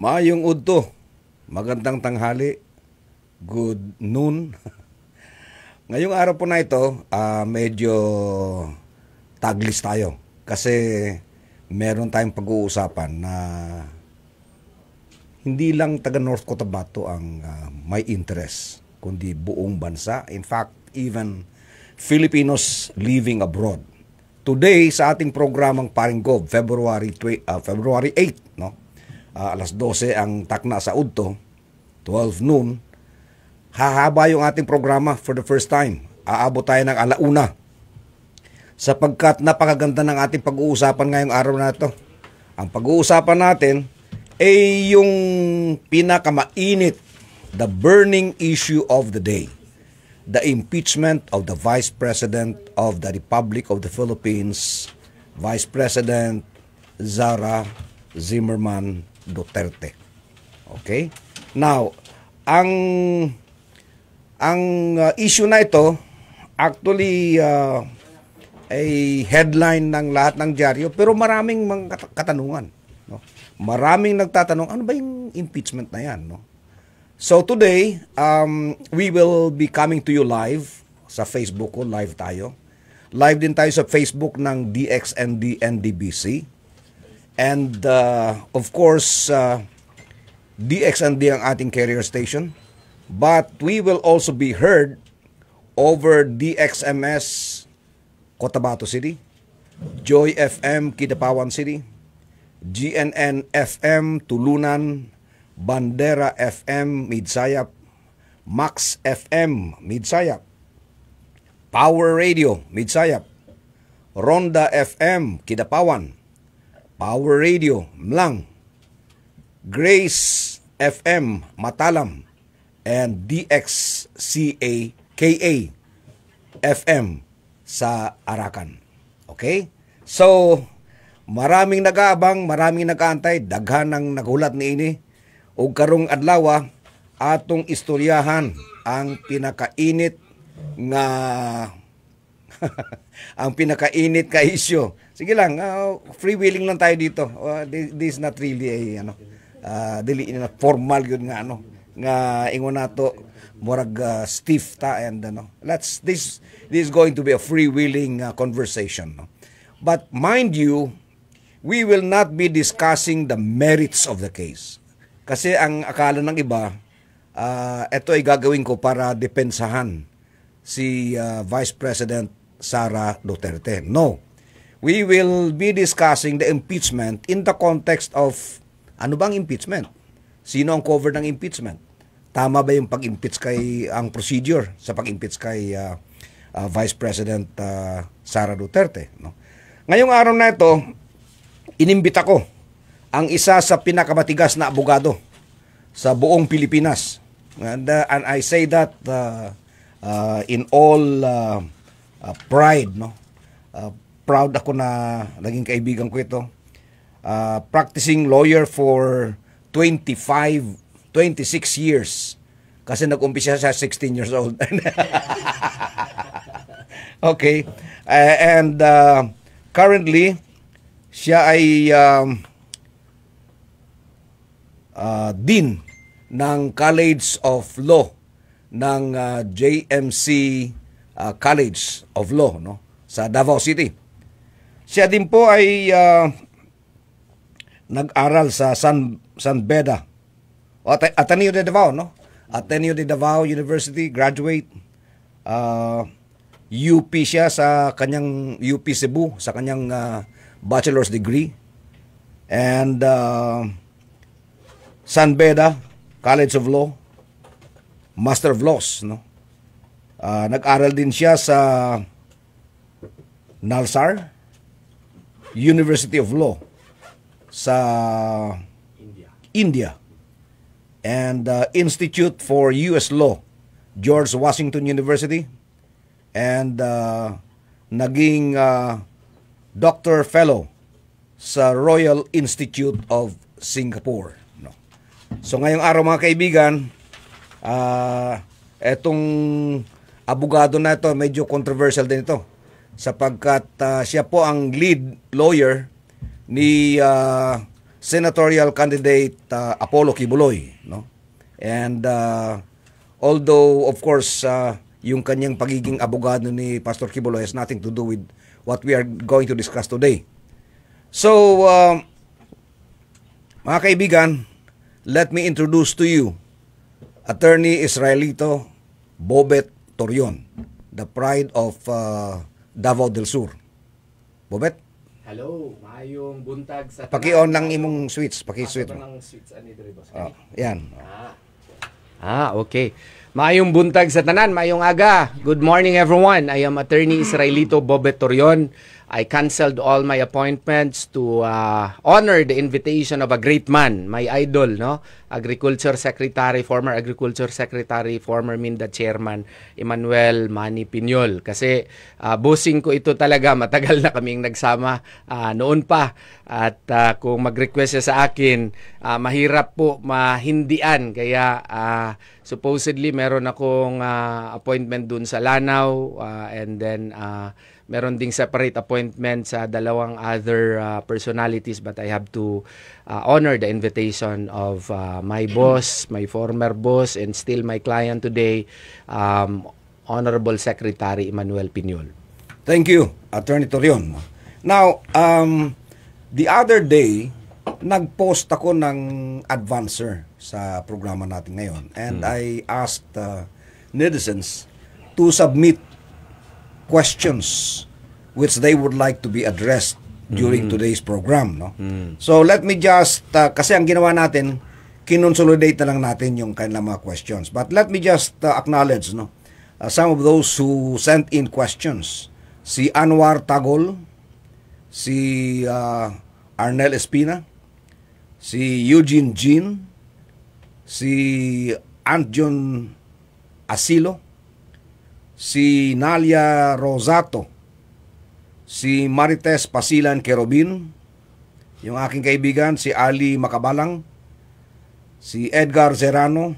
Maayong udto, magandang tanghali, good noon. Ngayong araw po na ito, medyo taglis tayo kasi meron tayong pag-uusapan na hindi lang taga North Cotabato ang may interest, kundi buong bansa. In fact, even Filipinos living abroad. Today sa ating programang Paring Gov, February 8, no? Alas 12 ang takna sa udto, 12 noon. Hahaba yung ating programa for the first time. Aabot tayo ng alauna. Sapagkat napakaganda ng ating pag-uusapan ngayong araw na ito. Ang pag-uusapan natin ay yung pinakamainit, the burning issue of the day. The impeachment of the Vice President of the Republic of the Philippines, Vice President Sara Zimmerman Duterte. Okay? Now, ang issue na ito actually ay headline ng lahat ng dyaryo, pero maraming mga katanungan, no? Maraming nagtatanong, ano ba yung impeachment na yan, no? So today, we will be coming to you live sa Facebook ko, live tayo. Live din tayo sa Facebook ng DXND NDBC. And of course, DXND ang ating carrier station. But we will also be heard over DXMS Cotabato City, Joy FM Kidapawan City, GNN FM Tulunan, Bandera FM Midsayap, Max FM Midsayap, Power Radio Midsayap, Ronda FM Kidapawan, Power Radio Mlang, Grace FM Matalam, and DXCA KA FM sa Arakan. Okay? So, maraming nag-aabang, maraming nag-aantay, daghan ng nagulat ni ini, o karong adlaw atong istoryahan ang pinakainit nga ang pinakainit ka issue. Sige lang, freewheeling lang tayo dito. This is not really a dili na formal yun nga nga ingon nato murag stiff ta, and this is going to be a freewheeling conversation, no? But mind you, we will not be discussing the merits of the case. Kasi ang akala ng iba, ito ay gagawin ko para depensahan si Vice President Sara Duterte. No. We will be discussing the impeachment in the context of ano bang impeachment? Sino ang cover ng impeachment? Tama ba yung pag-impeach kay ang procedure sa pag-impeach kay Vice President Sara Duterte, no? Ngayong araw na ito, inimbita ko ang isa sa pinakamatigas na abogado sa buong Pilipinas. And I say that in all pride, no? Proud ako na naging kaibigan ko ito. Practicing lawyer for 26 years. Kasi nag-umpisa siya 16 years old. Okay. And currently, siya ay Dean ng College of Law ng JMC College of Law, no, sa Davao City. Siya din po ay nag-aral sa San Beda, Ateneo de Davao, no? Ateneo de Davao University, graduate. UP siya sa kanyang UP Cebu sa kanyang bachelor's degree. And San Beda College of Law, Master of Laws, no? Nag-aral din siya sa Nalsar University of Law sa India. And Institute for U.S. Law, George Washington University. And naging Doctor Fellow sa Royal Institute of Singapore, no? So ngayong araw mga kaibigan, etong abogado na ito, medyo controversial din ito. Sapagkat siya po ang lead lawyer ni senatorial candidate Apollo Kibuloy, no? And although of course yung kanyang pagiging abogado ni Pastor Kibuloy has nothing to do with what we are going to discuss today. So mga kaibigan, let me introduce to you Attorney Israelito Bobet Torion, the pride of Davao del Sur. Bobet? Hello, maayong buntag sa Paki-on lang imong switch, paki-switch. Yan. Okay. Maayong buntag sa tanan, maayong aga. Good morning everyone. I am Attorney Israelito Bobet Torion. I canceled all my appointments to honor the invitation of a great man, my idol, no? Agriculture Secretary, former Agriculture Secretary, former MINDA Chairman, Emmanuel Manny Piñol. Kasi bossing ko ito talaga, matagal na kaming nagsama noon pa. At kung mag-request siya sa akin, mahirap po mahindian. Kaya supposedly meron akong appointment dun sa Lanao and then meron ding separate appointment sa dalawang other personalities, but I have to honor the invitation of my boss, my former boss, and still my client today, Honorable Secretary Emmanuel Piñol. Thank you, Attorney Torion. Now, the other day, nag-post ako ng advancer sa programa natin ngayon, and I asked netizens to submit questions which they would like to be addressed during today's program, no? So let me just kasi ang ginawa natin, kinonsolidate na lang natin yung kanilang mga questions. But let me just acknowledge, no, some of those who sent in questions. Si Anwar Tagol, si Arnel Espina, si Eugene Jean, si Antjon Asilo, si Nalia Rosato, si Marites Pasilan Kerobin, yung aking kaibigan, si Ali Makabalang, si Edgar Serrano,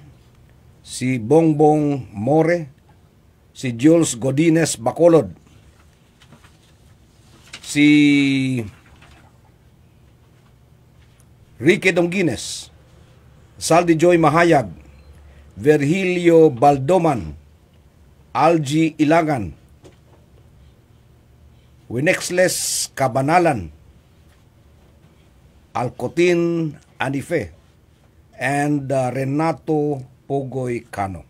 si Bongbong More, si Jules Godines Bacolod, si Ricky Donguines, Saldi Joy Mahayag, Virgilio Baldoman, Algie Ilagan, Winexles Cabanalan, Alcotin Anife, and Renato Pogoy Cano.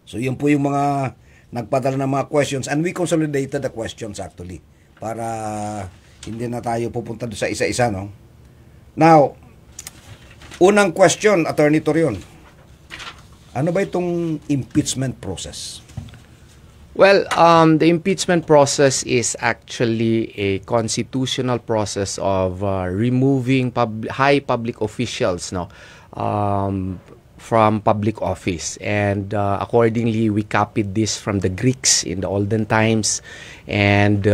So yun po yung mga nagpadala ng mga questions, and we consolidated the questions actually para hindi na tayo pupunta doon sa isa-isa, no? Now, unang question, Attorney Torion. Ano ba itong impeachment process? Well, the impeachment process is actually a constitutional process of removing high public officials, no, from public office. And accordingly, we copied this from the Greeks in the olden times, and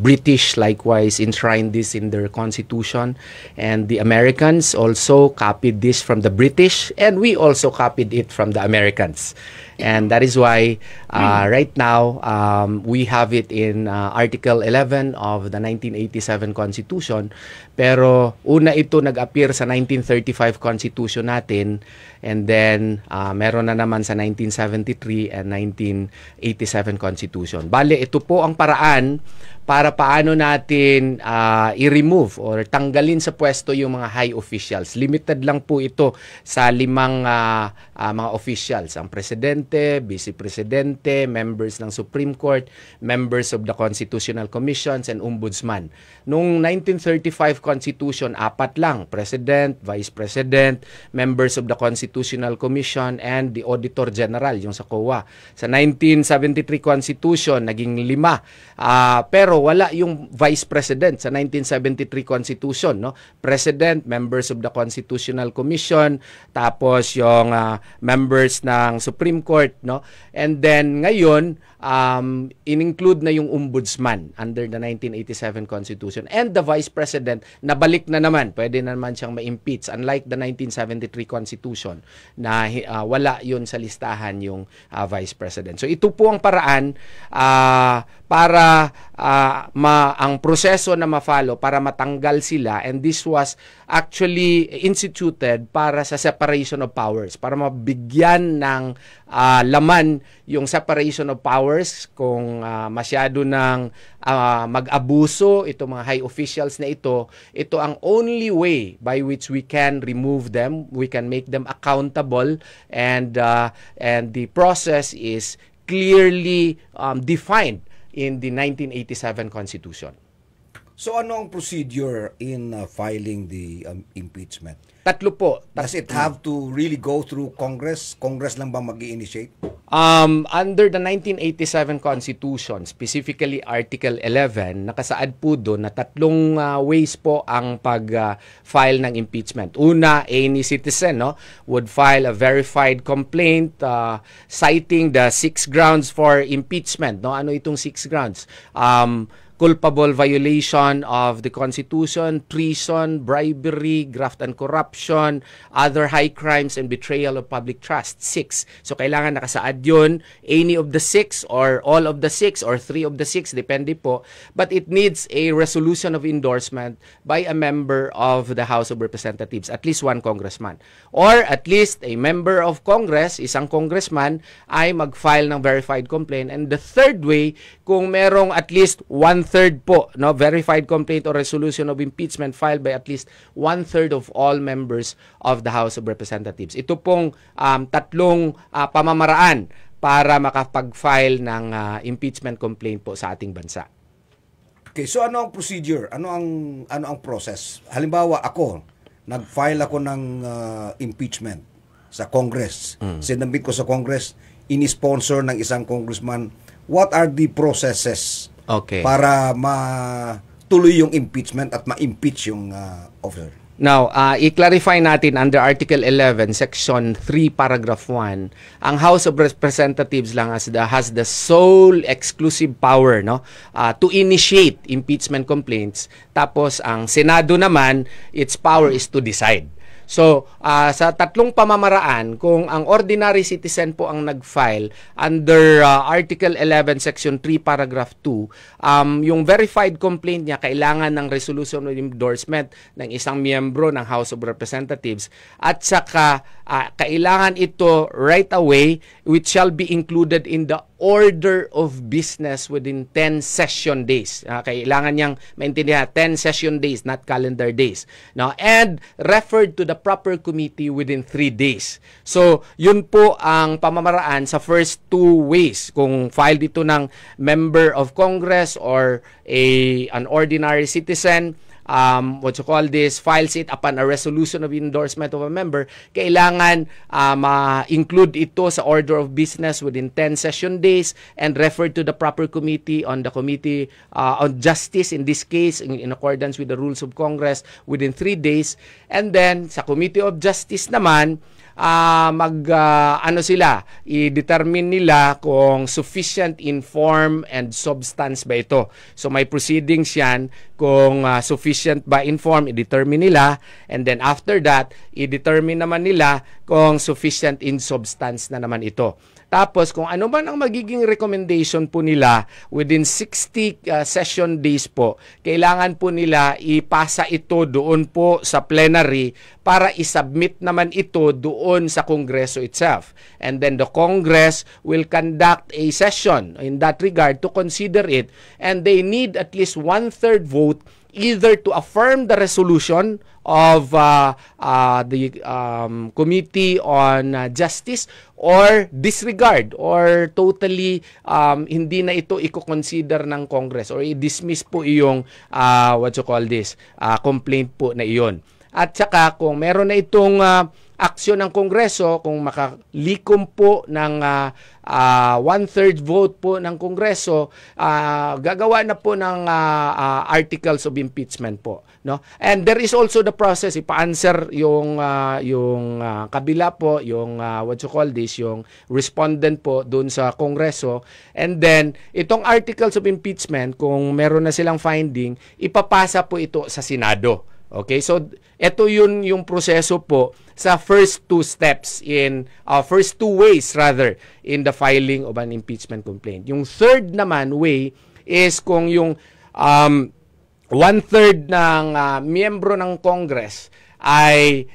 British likewise enshrined this in their constitution, and the Americans also copied this from the British, and we also copied it from the Americans. And that is why right now we have it in Article 11 of the 1987 Constitution, pero una ito nag-appear sa 1935 Constitution natin, and then meron na naman sa 1973 and 1987 Constitution. Bale, ito po ang paraan para paano natin i-remove or tanggalin sa pwesto yung mga high officials. Limited lang po ito sa 5 mga officials. Ang presidente, vice-presidente, members ng Supreme Court, members of the Constitutional Commissions, and ombudsman. Noong 1935 Constitution, 4 lang. President, vice-president, members of the Constitutional Commission, and the Auditor General, yung sa COA. Sa 1973 Constitution, naging 5. Pero wala yung vice president sa 1973 Constitution, no? President, members of the Constitutional Commission, tapos yung members ng Supreme Court, no? And then ngayon in-include na yung ombudsman under the 1987 Constitution, and the vice president nabalik na naman, pwede na naman siyang ma-impeach, unlike the 1973 Constitution na wala yun sa listahan yung vice president. So ito po ang paraan para ang proseso na ma-follow para matanggal sila, and this was actually instituted para sa separation of powers, para mabigyan ng laman yung separation of powers kung masyado ng mag-abuso itong mga high officials na ito ang only way by which we can remove them, we can make them accountable, and the process is clearly defined in the 1987 Constitution. So ano ang procedure in filing the impeachment? Tatlo po. Does it have to really go through Congress? Congress lang ba mag-i-initiate? Under the 1987 Constitution, specifically Article 11, nakasaad po doon na tatlong ways po ang pag-file ng impeachment. Una, any citizen would file a verified complaint citing the 6 grounds for impeachment. Ano itong 6 grounds? Culpable violation of the Constitution, treason, bribery, graft and corruption, other high crimes, and betrayal of public trust. 6. So, kailangan nakasaad yun, any of the 6 or all of the 6 or 3 of the 6, depende po. But it needs a resolution of endorsement by a member of the House of Representatives, at least one congressman. Or at least a member of Congress, isang congressman, ay mag-file ng verified complaint. And the third way, kung merong at least 1/3 po, verified complaint or resolution of impeachment filed by at least 1/3 of all members of the House of Representatives. Ito pong tatlong pamamaraan para makapag-file ng impeachment complaint po sa ating bansa. Okay, so ano ang procedure? Ano ang process? Halimbawa ako, nag-file ako ng impeachment sa Congress. Sinabit ko sa Congress, ini-sponsor ng isang congressman. What are the processes para matuloy yung impeachment at ma-impeach yung officer? Now, i-clarify natin under Article 11, Section 3, Paragraph 1, ang House of Representatives lang has the sole exclusive power to initiate impeachment complaints. Tapos, ang Senado naman, its power is to decide. So, sa tatlong pamamaraan, kung ang ordinary citizen po ang nag-file under Article 11, Section 3, Paragraph 2, yung verified complaint niya kailangan ng resolution of endorsement ng isang miyembro ng House of Representatives, at saka kailangan ito right away, which shall be included in the order of business within 10 session days. Kailangan niyang maintindihan, 10 session days, not calendar days. And referred to the proper committee within 3 days. So, yun po ang pamamaraan sa first 2 ways. Kung file dito ng member of Congress or an ordinary citizen, files it upon a resolution of endorsement of a member, kailangan ma-include ito sa order of business within 10 session days and refer to the proper committee on the Committee on Justice, in this case, in accordance with the rules of Congress, within 3 days. And then, sa Committee of Justice naman, i-determine nila kung sufficient in form and substance ba ito. So may proceedings yan kung sufficient ba in form, i-determine nila, and then after that, i-determine naman nila kung sufficient in substance na naman ito. Tapos, kung ano man ang magiging recommendation po nila within 60 session days po, kailangan po nila ipasa ito doon po sa plenary para isubmit naman ito doon sa Kongreso itself. And then the Congress will conduct a session in that regard to consider it, and they need at least 1/3 vote either to affirm the resolution of the Committee on Justice or disregard or totally hindi na ito i-consider ng Congress or i-dismiss po iyong complaint po na iyon. At saka kung meron na itong aksyon ng Kongreso, kung makalikom po ng 1/3 vote po ng Kongreso, gagawa na po ng articles of impeachment po, And there is also the process, ipa-answer yung kabila po, yung yung respondent po doon sa Kongreso, and then itong articles of impeachment, kung meron na silang finding, ipapasa po ito sa Senado. Okay, so ito yung proseso po sa first 2 steps first 2 ways in the filing of an impeachment complaint. Yung third naman way is kung yung one-third ng miyembro ng Congress ay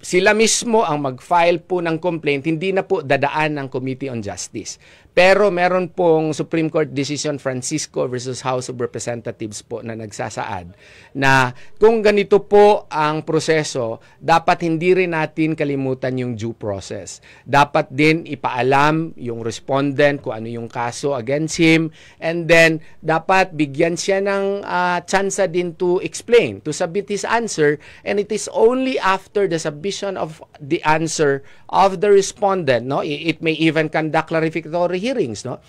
sila mismo ang mag-file po ng complaint, hindi na po dadaan ng Committee on Justice. Pero meron pong Supreme Court decision Francisco versus House of Representatives po na nagsasaad na kung ganito po ang proseso, dapat hindi rin natin kalimutan yung due process. Dapat din ipaalam yung respondent kung ano yung kaso against him, and then dapat bigyan siya ng tsansa din to explain, to submit his answer, and it is only after the submission of the answer of the respondent, no, it may even conduct clarificatory hearings, no,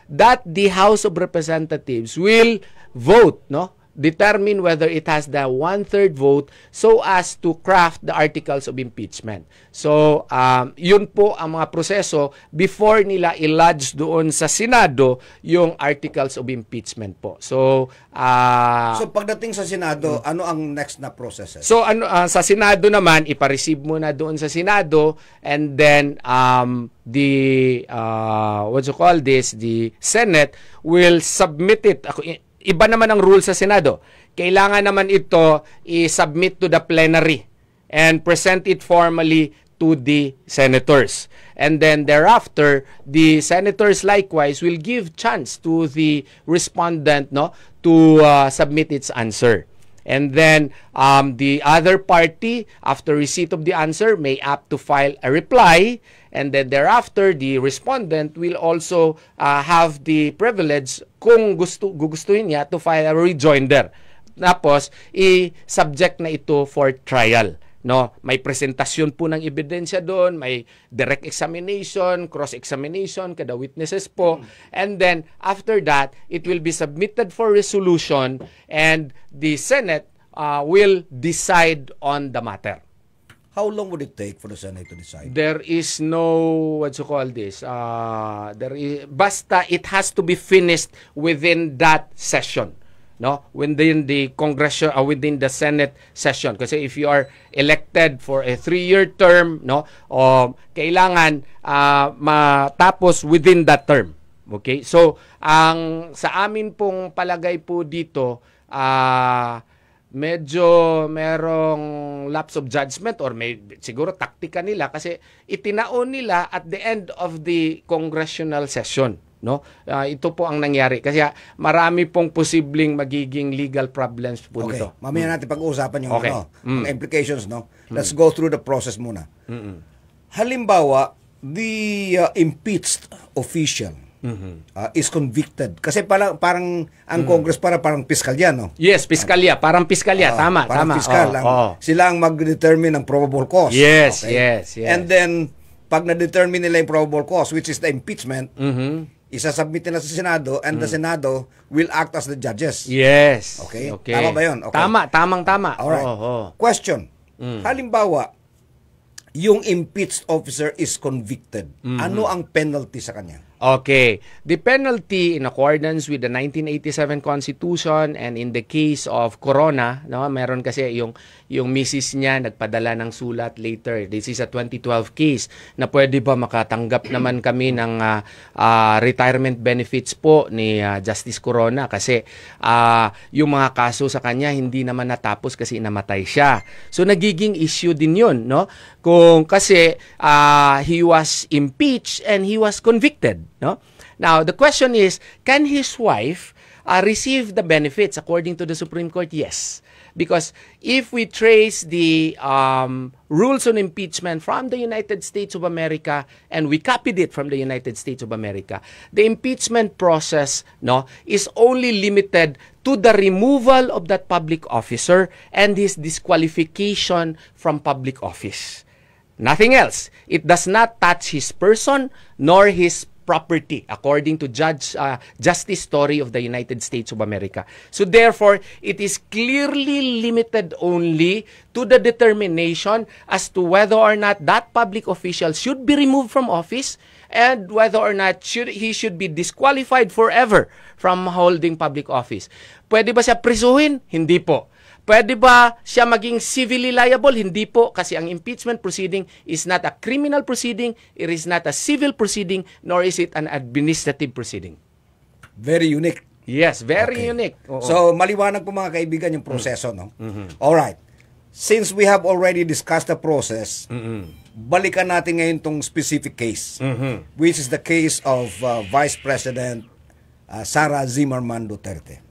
that the House of Representatives will vote, no, determine whether it has the one-third vote so as to craft the articles of impeachment. So, yun po ang mga proseso before nila i-lodge doon sa Senado yung articles of impeachment po. So, so pagdating sa Senado, ano ang next na process? So, sa Senado naman, ipa-receive muna doon sa Senado, and then the Senate will submit it. Iba naman ang rule sa Senado. Kailangan naman ito i-submit to the plenary and present it formally to the senators. And then thereafter, the senators likewise will give chance to the respondent, no, to submit its answer. And then the other party, after receipt of the answer, may opt to file a reply. And then thereafter, the respondent will also have the privilege, kung gugustuhin niya, to file a rejoinder. Tapos, i-subject na ito for trial. No, may presentasyon po ng ebidensya doon, may direct examination, cross-examination, kada witnesses po. And then, after that, it will be submitted for resolution, and the Senate will decide on the matter. How long would it take for the Senate to decide? There is no, basta it has to be finished within that session. No, within the within the Senate session. Kasi if you are elected for a 3-year term, no, kailangan matapos within that term. Okay? So, sa amin pong palagay po dito, medyo merong lapse of judgment, or may siguro taktika nila kasi itinaon nila at the end of the congressional session, no? Ito po ang nangyari kasi marami pong posibleng magiging legal problems po dito. Mamaya natin pag-uusapan yung mga implications, no? Let's go through the process muna. Halimbawa, the impeached official is convicted. Kasi parang ang Congress parang piskalya, no? Yes, piskalya. Parang piskalya. Tama. Piskal lang. Sila ang mag-determine ng probable cause. Yes. And then, pag na-determine nila yung probable cause, which is the impeachment, isasubmit nila sa Senado, and the Senado will act as the judges. Yes. Okay? Tama ba yun? Okay. Tama. Alright. Question. Halimbawa, yung impeached officer is convicted. Ano ang penalty sa kanya? Okay. The penalty in accordance with the 1987 Constitution, and in the case of Corona, no, meron kasi yung misis niya nagpadala ng sulat later. This is a 2012 case na pwede ba makatanggap naman kami ng retirement benefits po ni Justice Corona kasi yung mga kaso sa kanya hindi naman natapos kasi namatay siya. So nagiging issue din yun, no? Kung kasi he was impeached and he was convicted, no? Now, the question is, can his wife receive the benefits according to the Supreme Court? Yes. Because if we trace the rules on impeachment from the United States of America, and we copied it from the United States of America, the impeachment process, no, is only limited to the removal of that public officer and his disqualification from public office. Nothing else. It does not touch his person nor his property, according to Justice Story of the United States of America. So therefore, it is clearly limited only to the determination as to whether or not that public official should be removed from office, and whether or not he should be disqualified forever from holding public office. Pwede ba siya prisuhin? Hindi po. Pwede ba siya maging civilly liable? Hindi po, kasi ang impeachment proceeding is not a criminal proceeding, it is not a civil proceeding, nor is it an administrative proceeding. Very unique. Yes, very Okay. unique. Oo. So, maliwanag po mga kaibigan yung proseso, no? Alright. Since we have already discussed the process, balikan natin ngayon tong specific case, which is the case of Vice President Sara Zimmerman Duterte.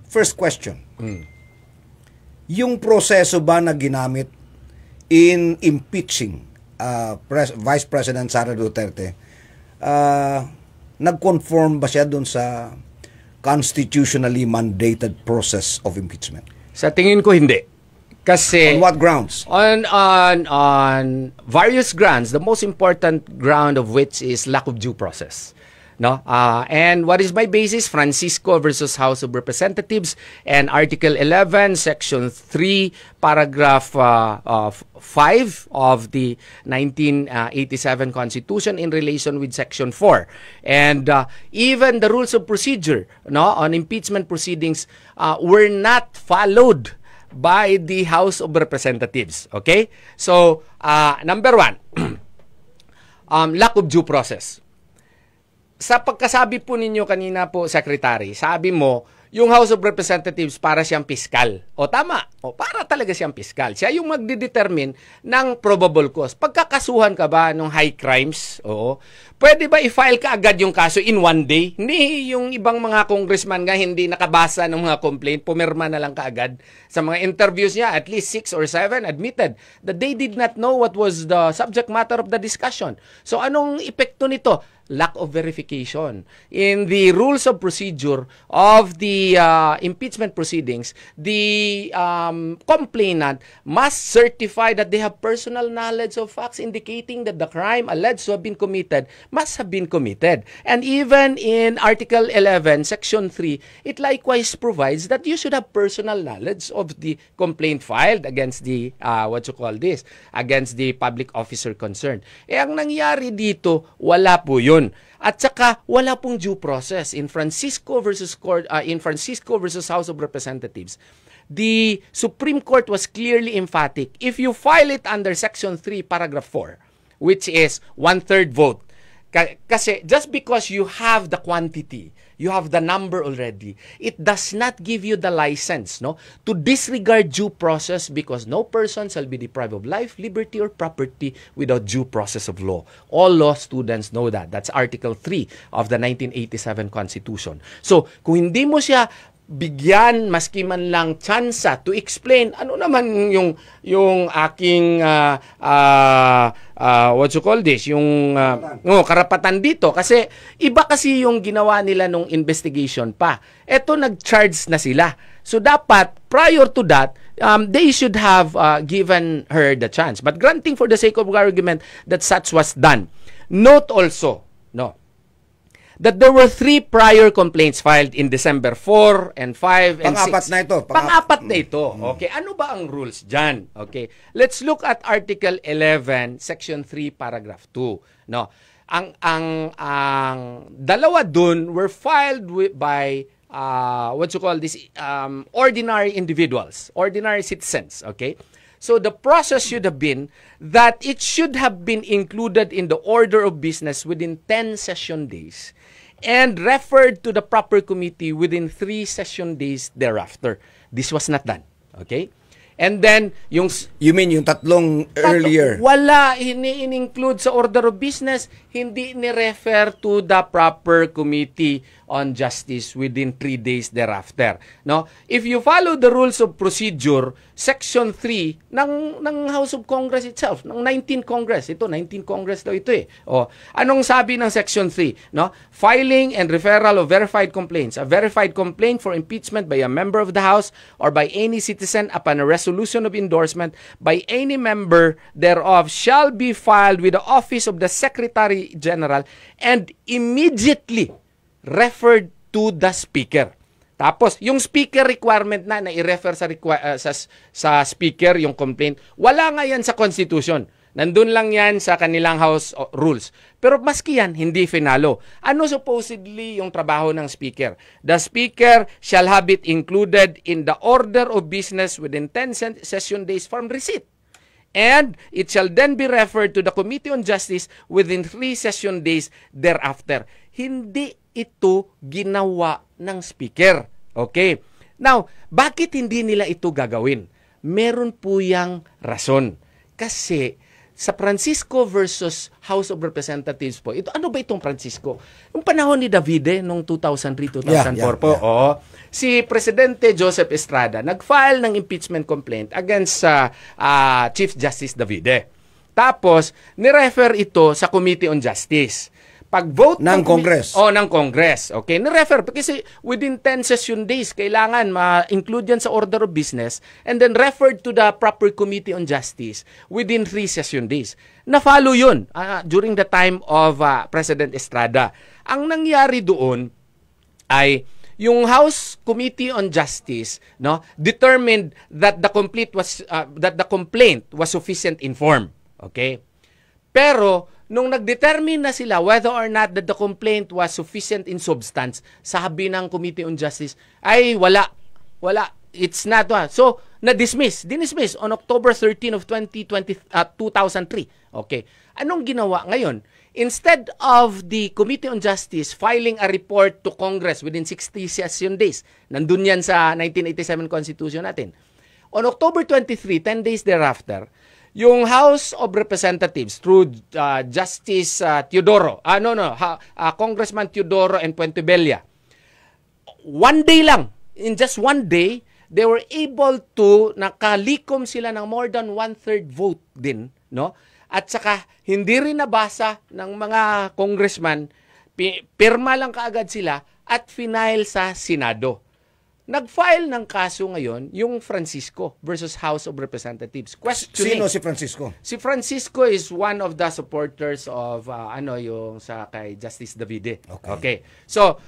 First question. Yung proseso ba na ginamit in impeaching Vice President Sara Duterte, nag-conform ba siya dun sa constitutionally mandated process of impeachment? Sa tingin ko hindi. Kasi On what grounds? on various grounds, the most important ground of which is lack of due process. No, and what is my basis? Francisco versus House of Representatives and Article 11, Section 3, Paragraph 5 of the 1987 Constitution in relation with Section 4, and even the rules of procedure, no, on impeachment proceedings were not followed by the House of Representatives. Okay, so number one, lack of due process. Sa pagkasabi po ninyo kanina po, Secretary, sabi mo, yung House of Representatives para siyang piskal. O tama, o para talaga siyang piskal. Siya yung magdidetermine ng probable cause. Pagkakasuhan ka ba ng high crimes, oo, pwede ba i-file ka agad yung kaso in one day? Hindi, yung ibang mga congressman nga hindi nakabasa ng mga complaint, pumirma na lang kaagad. Sa mga interviews niya, at least 6 or 7 admitted that they did not know what was the subject matter of the discussion. So anong epekto nito? Lack of verification. In the rules of procedure of the impeachment proceedings, the complainant must certify that they have personal knowledge of facts indicating that the crime alleged to have been committed must have been committed. And even in Article 11, Section 3, it likewise provides that you should have personal knowledge of the complaint filed against the, against the public officer concerned. Ang nangyari dito, wala po yun. At saka wala pong due process in Francisco versus House of Representatives. The Supreme Court was clearly emphatic. If you file it under Section 3, Paragraph 4, which is 1/3 vote, kasi just because you have the quantity, you have the number already, it does not give you the license, no, to disregard due process, because no person shall be deprived of life, liberty, or property without due process of law. All law students know that. That's Article 3 of the 1987 Constitution. So, kung hindi mo siya bigyan maski man lang tsansa to explain ano naman yung aking yung karapatan dito, kasi iba kasi yung ginawa nila nung investigation pa. Eto nag-charge na sila. So dapat prior to that they should have given her the chance. But granting for the sake of argument that such was done, note also, no, that there were 3 prior complaints filed in December 4 and 5 and 6. Pang-apat na ito. Pang-apat na ito. Okay, ano ba ang rules dyan? Okay, let's look at Article 11, Section 3, Paragraph 2. No, ang dalawa dun were filed by ordinary individuals, ordinary citizens. Okay, so the process should have been that it should have been included in the order of business within 10 session days and referred to the proper committee within 3 session days thereafter. This was not done. Okay? And then, yung... You mean yung tatlong earlier? Wala ini-include sa order of business, hindi ni-refer to the proper committee on justice within 3 days thereafter. No? If you follow the rules of procedure, Section 3 ng House of Congress itself, ng 19th Congress, ito 19th Congress daw ito eh. O, anong sabi ng Section 3? No? Filing and referral of verified complaints. A verified complaint for impeachment by a member of the House or by any citizen upon a resolution of endorsement by any member thereof shall be filed with the office of the Secretary General and immediately referred to the Speaker. Tapos, yung Speaker requirement na i-refer sa Speaker yung complaint, wala nga yan sa Constitution. Nandun lang yan sa kanilang House rules. Pero maski yan, hindi finalo. Ano supposedly yung trabaho ng Speaker? The Speaker shall have it included in the order of business within 10 session days from receipt. And it shall then be referred to the Committee on Justice within 3 session days thereafter. hindi ito ginawa ng speaker. Okay? Now, bakit hindi nila ito gagawin? Meron po yang rason. Kasi sa Francisco versus House of Representatives po, ito, ano ba itong Francisco? Yung panahon ni Davide, noong 2003-2004 po, si Presidente Joseph Estrada nag-file ng impeachment complaint against Chief Justice Davide. Tapos, nirefer ito sa Committee on Justice. Pag-vote ng Congress. Ng Congress. Okay, ni-refer kasi within 10 session days kailangan ma-include yan sa order of business and then referred to the proper Committee on Justice within 3 session days. Na-follow yun during the time of President Estrada. Ang nangyari doon ay yung House Committee on Justice determined that the complaint was sufficient in form. Okay? Pero nung nag-determine na sila whether or not that the complaint was sufficient in substance, sabi ng Committee on Justice, ay wala, it's not. So, dinismiss on October 13 of 2003. Okay. Anong ginawa ngayon? Instead of the Committee on Justice filing a report to Congress within 60 session days, nandun yan sa 1987 Constitution natin. On October 23, 10 days thereafter, yung House of Representatives through Justice Teodoro, Congressman Teodoro and Puentebella, one day lang, in just one day, they were able to nakalikom sila ng more than 1/3 vote din, no? At saka hindi rin nabasa ng mga congressman, pirma lang kaagad sila at final sa Senado. Nag-file ng kaso ngayon yung Francisco versus House of Representatives. Questioning. Sino si Francisco? Si Francisco is one of the supporters of yung sa kay Justice Davide. Okay. So,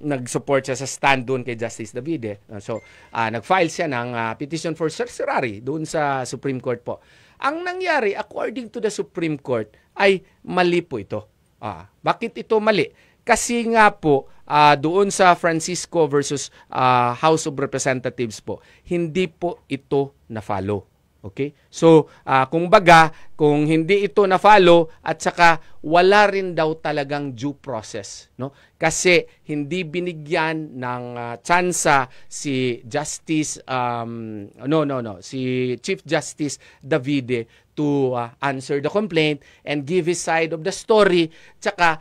nag-support siya sa stand doon kay Justice Davide. So, nag-file siya ng petition for certiorari doon sa Supreme Court po. Ang nangyari, according to the Supreme Court, ay mali po ito. Bakit ito mali? Kasi nga po, doon sa Francisco versus House of Representatives po, hindi po ito na-follow. Okay? So, kung hindi ito na-follow at saka wala rin daw talagang due process, no? Kasi hindi binigyan ng tsansa si Justice si Chief Justice Davide to answer the complaint and give his side of the story. Tsaka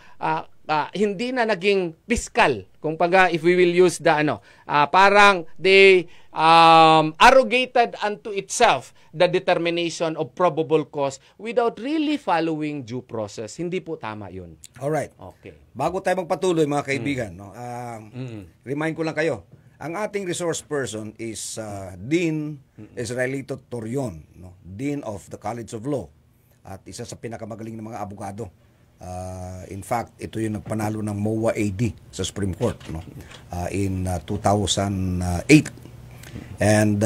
hindi na naging fiscal. Kung if we will use the parang they arrogated unto itself the determination of probable cause without really following due process. Hindi po tama 'yun. All right. Okay. Bago tayo magpatuloy mga kaibigan, remind ko lang kayo. Ang ating resource person is Dean Israelito Torion, Dean of the College of Law at isa sa pinakamagaling na mga abogado. In fact, ito yung nagpanalo ng MOA AD sa Supreme Court in 2008. And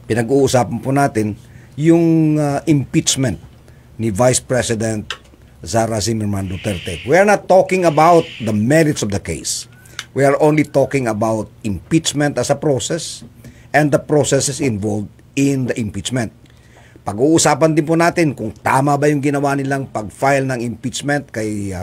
pinag-uusapan po natin yung impeachment ni Vice President Sara Zimmerman Duterte. We are not talking about the merits of the case. We are only talking about impeachment as a process and the processes involved in the impeachment. Pag-uusapan din po natin kung tama ba yung ginawa nilang pag-file ng impeachment kay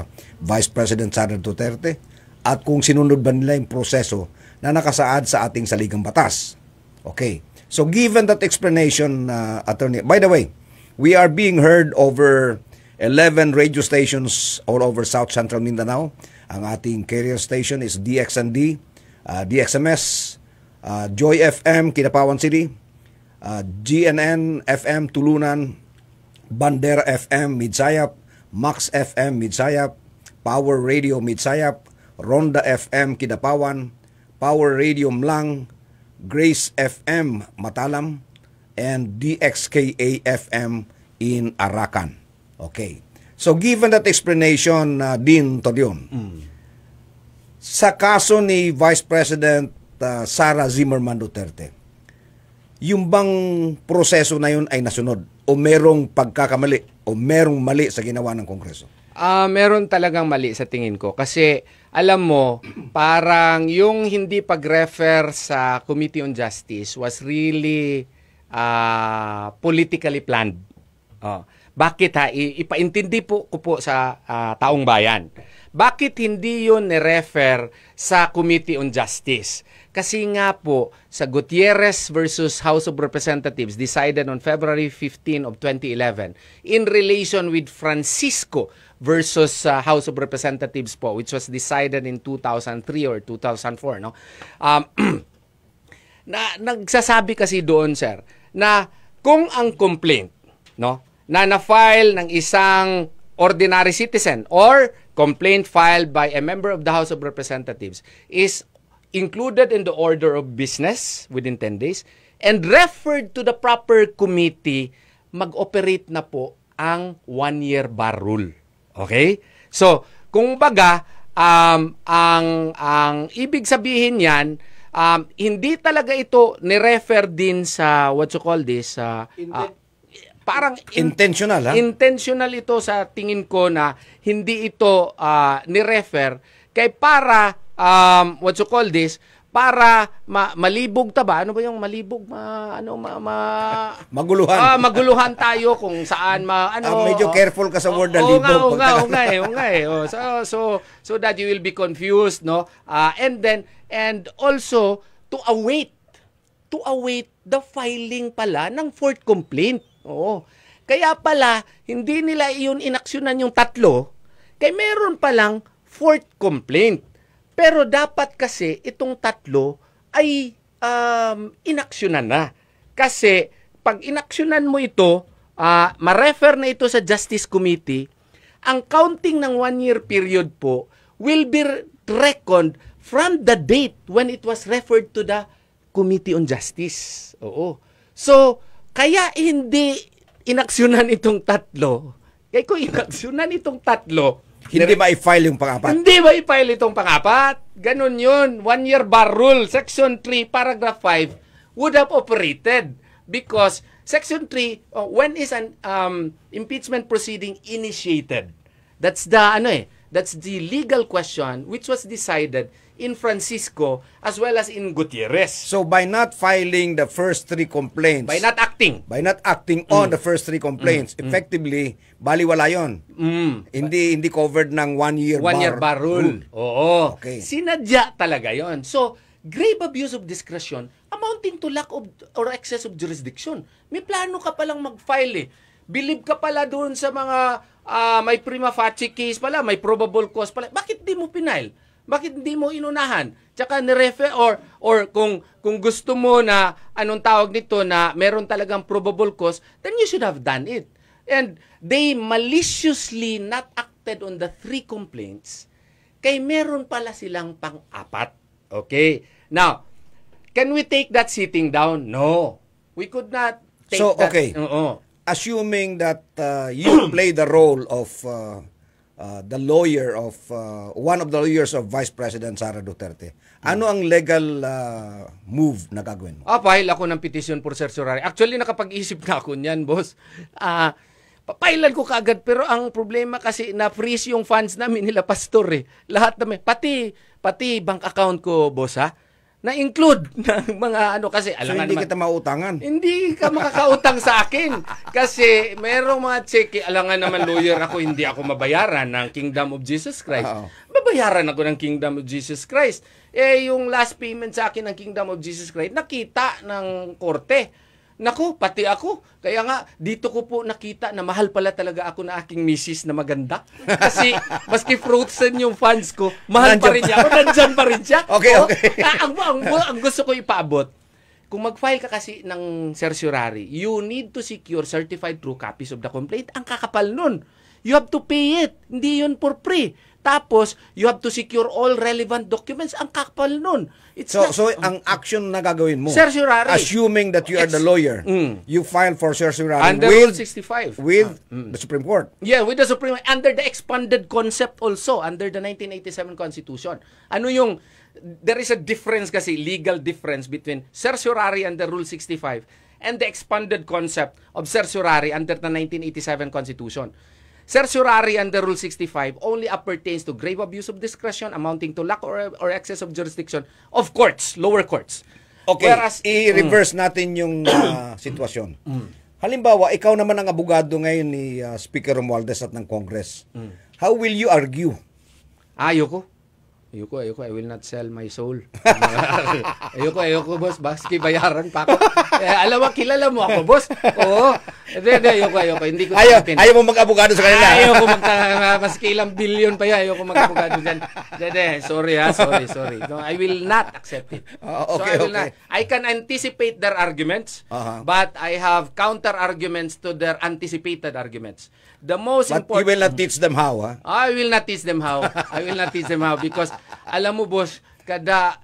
Vice President Sara Duterte at kung sinunod ba nila yung proseso na nakasaad sa ating saligang batas. Okay. So given that explanation, Attorney, by the way, we are being heard over 11 radio stations all over South Central Mindanao. Ang ating carrier station is DXND, DXMS, Joy FM, Kidapawan City, GNN FM Tulunan, Bandera FM Midsayap, Max FM Midsayap, Power Radio Midsayap, Ronda FM Kidapawan, Power Radio Mlang, Grace FM Matalam, and DXKA FM in Arakan. Okay. So given that explanation, Dean Torion, sa kaso ni Vice President Sara Zimmerman Duterte, yung bang proseso na yun ay nasunod o merong pagkakamali o merong mali sa ginawa ng Kongreso? Meron talagang mali sa tingin ko kasi alam mo, parang yung hindi pag-refer sa Committee on Justice was really politically planned. Bakit ha? Ipaintindi po ko po sa taong bayan. Bakit hindi yun ni-refer sa Committee on Justice? Kasi nga po, sa Gutierrez versus House of Representatives decided on February 15 of 2011 in relation with Francisco versus House of Representatives po, which was decided in 2003 or 2004, no? Nagsasabi kasi doon, sir, na kung ang complaint, no, na na-file ng isang ordinary citizen or complaint filed by a member of the House of Representatives is included in the order of business within 10 days and referred to the proper committee, mag-operate na po ang 1-year bar rule. Okay? So, kung baga, ang ibig sabihin yan, hindi talaga ito ni-refer din sa, what you call this, parang intentional, ha? Intentional ito sa tingin ko na hindi ito ni-refer kay para what you call this, para malibog ta ba? Ano ba yung malibog? Maguluhan. Maguluhan tayo kung saan medyo careful ka sa word na libog. Oo nga eh. So that you will be confused, no? And also to await the filing pala ng fourth complaint. Oo. Kaya pala, hindi nila iyon inaksyonan yung 3, kaya meron palang fourth complaint. Pero dapat kasi itong 3 ay inaksyonan na. Kasi pag inaksyonan mo ito, ma-refer na ito sa Justice Committee, ang counting ng 1-year period po will be reckoned from the date when it was referred to the Committee on Justice. Oo. So, kaya hindi inaksyonan itong 3. Kaya kung inaksyonan itong 3, hindi ba i-file yung pang-4? Hindi ba i-file itong pang-4? Ganun yun. 1-year bar rule. Section 3, paragraph 5 would have operated because Section 3, when is an impeachment proceeding initiated? That's the legal question which was decided in Francisco as well as in Gutierrez. So by not filing the first 3 complaints, By not acting on the first 3 complaints, effectively baliwala 'yon. Hindi covered ng 1-year bar rule. Oo. Okay. Sinadya talaga 'yon. So, grave abuse of discretion amounting to lack of or excess of jurisdiction. May plano ka palang mag-file eh. Believe ka pala doon sa mga may prima facie case pala, may probable cause pala. Bakit di mo pinail? Bakit hindi mo inunahan? Tsaka ni-refer or kung gusto mo na anong tawag nito na meron talagang probable cause, then you should have done it. And they maliciously not acted on the 3 complaints kay meron pala silang pang-4. Okay? Now, can we take that sitting down? No. We could not take that. Okay. Assuming that you play the role of the lawyer of one of the lawyers of Vice President Sara Duterte, ano ang legal move na gagawin mo? File ako ng petition for certiorari. Actually, nakapag-isip na ako niyan, boss. Papailan ko kaagad, pero ang problema kasi na-freeze yung funds namin nila pastor eh. Lahat namin, pati bank account ko, boss, ha? Na-include ng mga kasi so hindi kita mautangan. Hindi ka makakautang sa akin kasi merong mga cheque, alangan naman lawyer ako, hindi ako mabayaran ng Kingdom of Jesus Christ. Babayaran ako ng Kingdom of Jesus Christ. Yung last payment sa akin ng Kingdom of Jesus Christ, nakita ng korte. Naku, pati ako. Kaya nga, dito ko po nakita na mahal pala talaga ako na aking misis na maganda. Kasi, maski frozen yung funds ko, mahal pa rin niya ako. Nandyan pa rin siya. Okay. Ang gusto ko ipaabot, kung mag-file ka kasi ng certiorari, you need to secure certified true copies of the complaint. Ang kakapal nun. You have to pay it. Hindi yun for free. Tapos, you have to secure all relevant documents. Ang kakapal nun. So ang action na gagawin mo, certiorari, assuming that you are the lawyer, you file for certiorari under Rule 65 with the Supreme Court. Yeah, with the Supreme Court, under the expanded concept also, under the 1987 Constitution. There is a difference kasi, legal difference between certiorari under Rule 65 and the expanded concept of certiorari under the 1987 Constitution. Certiorari under Rule 65 only appertains to grave abuse of discretion amounting to lack or excess of jurisdiction of courts, lower courts. Okay, whereas i-reverse natin yung sitwasyon. Halimbawa, ikaw naman ang abogado ngayon ni Speaker Romualdez at ng Congress. How will you argue? Ayoko. I will not sell my soul. ayoko, boss. Baski bayaran pa ako. Alam mo, kilala mo ako, boss. Oo. Ayoko. Hindi ko ayaw mo mag-abogado sa kanila. Ayoko maski ilang billion pa yan. Ayoko mag-abogado dyan. Sorry. No, I will not accept it. Okay. I can anticipate their arguments, but I have counter-arguments to their anticipated arguments. The most important... you will not teach them how, ha? I will not teach them how. Because, alam mo, boss, kada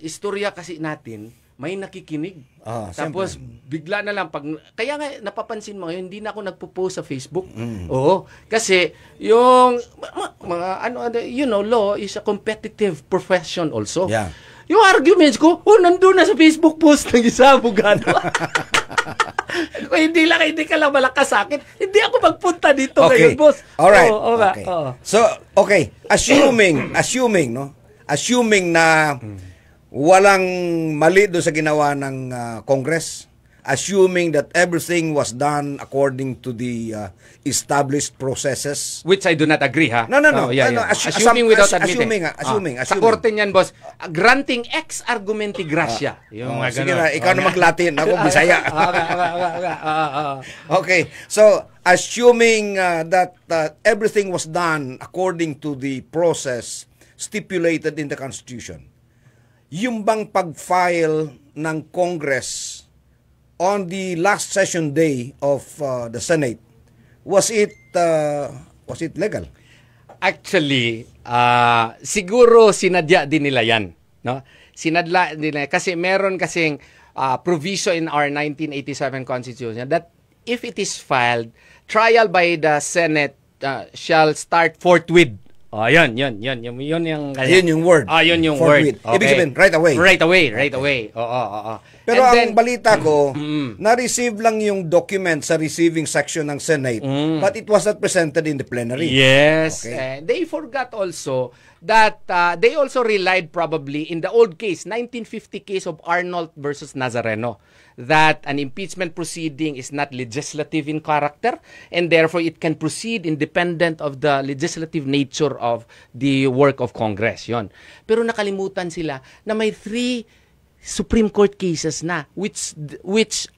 istorya kasi natin, may nakikinig. Tapos, bigla na lang, kaya nga, napapansin mo ngayon, hindi na ako nagpo-post sa Facebook. Oo. Kasi, yung, law is a competitive profession also. Yeah. Yung arguments ko, nandun na sa Facebook post ng isa abogado. Kung hindi ka lang malakas sa akin, hindi ako magpunta dito ngayon, boss. Alright. Okay. So, okay. Assuming na walang mali doon sa ginawa ng Congress, assuming that everything was done according to the established processes. Which I do not agree, ha? No. Assuming without admitting. Assuming. Sa korte niyan, boss, granting ex argumenti gratia. Sige na, ikaw na mag-Latin, ako Bisaya. Okay, so assuming that everything was done according to the process stipulated in the Constitution, yung bang pag-file ng Congress on the last session day of the Senate, was it legal? Actually, siguro sinadya din nila yan, no? Sinadla nila kasi meron kasing provision in our 1987 Constitution that if it is filed, trial by the Senate shall start forthwith. Yun yung word. Yun yung forthwith. word. Okay. Ibig sabihin, right away. Right away. Oo. Pero ang balita ko, na-receive lang yung document sa receiving section ng Senate, but it was not presented in the plenary. Yes. Okay. They forgot also that they also relied probably in the old case, 1950 case of Arnold versus Nazareno, that an impeachment proceeding is not legislative in character and therefore it can proceed independent of the legislative nature of the work of Congress. Yon. Pero nakalimutan sila na may 3 Supreme Court cases na which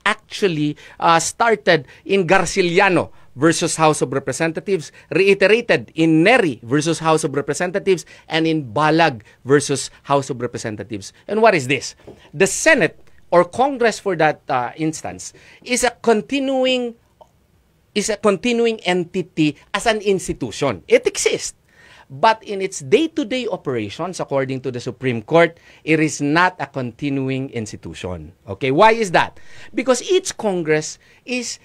actually started in Garciliano versus House of Representatives, reiterated in Neri versus House of Representatives, and in Balag versus House of Representatives. And what is this? The Senate or Congress for that instance is a continuing entity as an institution. It exists. But in its day-to-day operations, according to the Supreme Court, it is not a continuing institution. Okay, why is that? Because each Congress is